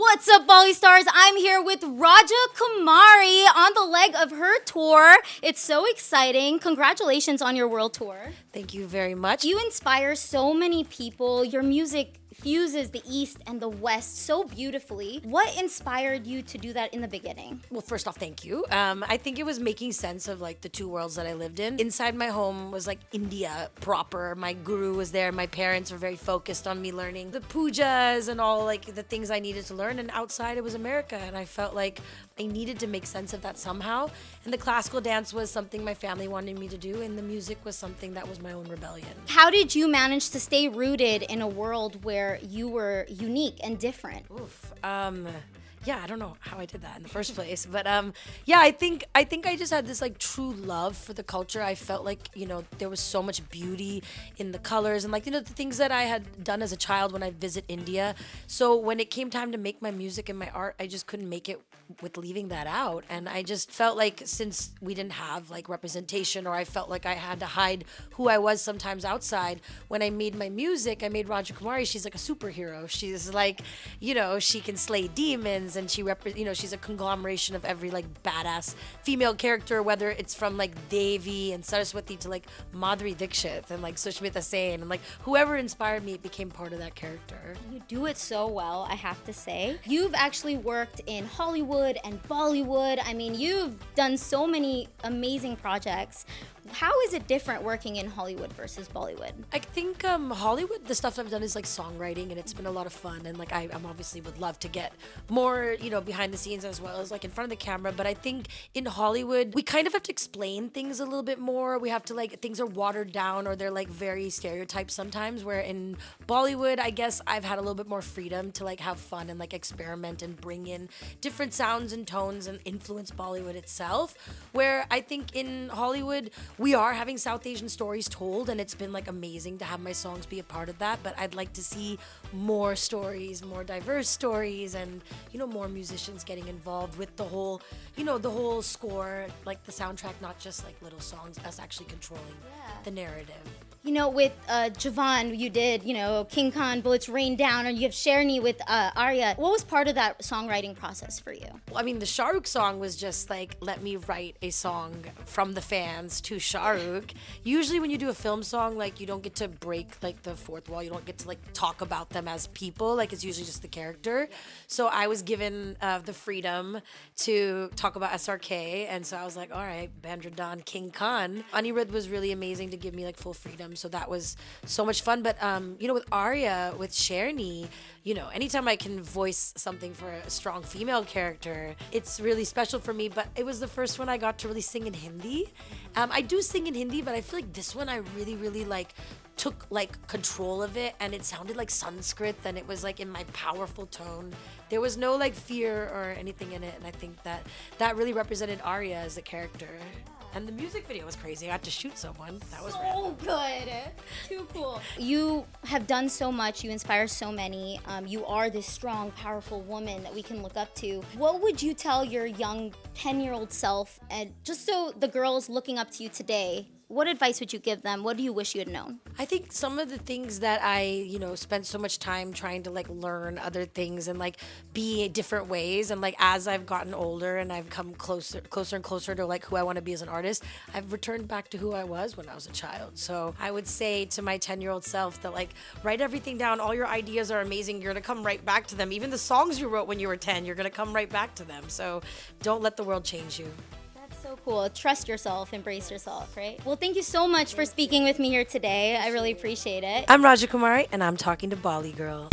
What's up, Bolly Stars? I'm here with Raja Kumari on the leg of her tour. It's so exciting. Congratulations on your world tour. Thank you very much. You inspire so many people. Your music fuses the East and the West so beautifully. What inspired you to do that in the beginning? Well, first off, thank you. I think it was making sense of like the two worlds that I lived in. Inside my home was like India proper. My guru was there. My parents were very focused on me learning the pujas and all like the things I needed to learn. And outside it was America. And I felt like I needed to make sense of that somehow. And the classical dance was something my family wanted me to do. And the music was something that was my own rebellion. How did you manage to stay rooted in a world where you were unique and different? Yeah, I don't know how I did that in the first place, but yeah, I think I just had this like true love for the culture. I felt like, you know, there was so much beauty in the colors and like, you know, the things that I had done as a child when I visit India. So when it came time to make my music and my art, I just couldn't make it with leaving that out. And I just felt like since we didn't have like representation, or I felt like I had to hide who I was sometimes outside, when I made my music, I made Raja Kumari. She's like a superhero. She's like, you know, she can slay demons, and she's a conglomeration of every like badass female character, whether it's from like Devi and Saraswati to like Madhuri Dixit and like Sushmita Sen, and like whoever inspired me became part of that character. You do it so well, I have to say. You've actually worked in Hollywood and Bollywood. I mean, you've done so many amazing projects. How is it different working in Hollywood versus Bollywood? I think Hollywood, the stuff I've done is like songwriting, and it's been a lot of fun. And like I'm obviously would love to get more, you know, behind the scenes as well as like in front of the camera. But I think in Hollywood, we kind of have to explain things a little bit more. We have to like, things are watered down, or they're like very stereotyped sometimes. Where in Bollywood, I guess I've had a little bit more freedom to like have fun and like experiment and bring in different sounds and tones and influence Bollywood itself. Where I think in Hollywood, we are having South Asian stories told, and it's been like amazing to have my songs be a part of that. But I'd like to see more stories, more diverse stories, and, you know, more musicians getting involved with the whole, you know, the whole score, like the soundtrack, not just like little songs, us actually controlling the narrative. You know, with Jawan, you did, you know, King Khan, Bullets Rain Down, and you have Sherni with Arya. What was part of that songwriting process for you? Well, I mean, the Shah Rukh song was just like, let me write a song from the fans to Shah Rukh. Usually when you do a film song, like you don't get to break like the fourth wall. You don't get to like talk about them as people. Like it's usually just the character. So I was given the freedom to talk about SRK. And so I was like, all right, Bandradan, King Khan. Anirudh was really amazing to give me like full freedom. So that was so much fun. But, you know, with Arya, with Sherni, you know, anytime I can voice something for a strong female character, it's really special for me. But it was the first one I got to really sing in Hindi. I do sing in Hindi, but I feel like this one I really, really like took like control of it, and it sounded like Sanskrit, and it was like in my powerful tone. There was no like fear or anything in it, and I think that really represented Arya as a character. And the music video was crazy. I had to shoot someone. That was so good. Too cool. You have done so much. You inspire so many. You are this strong, powerful woman that we can look up to. What would you tell your young 10-year-old self, and just so the girls looking up to you today, what advice would you give them? What do you wish you had known? I think some of the things that I, you know, spent so much time trying to like learn other things and like be different ways. And like as I've gotten older and I've come closer and closer to like who I want to be as an artist, I've returned back to who I was when I was a child. So I would say to my 10-year-old self that like, write everything down. All your ideas are amazing. You're going to come right back to them. Even the songs you wrote when you were 10, you're going to come right back to them. So don't let the world change you. So cool. Trust yourself, embrace yourself, right? Well, thank you so much for speaking with me here today. I really appreciate it. I'm Raja Kumari, and I'm talking to Bollygirl.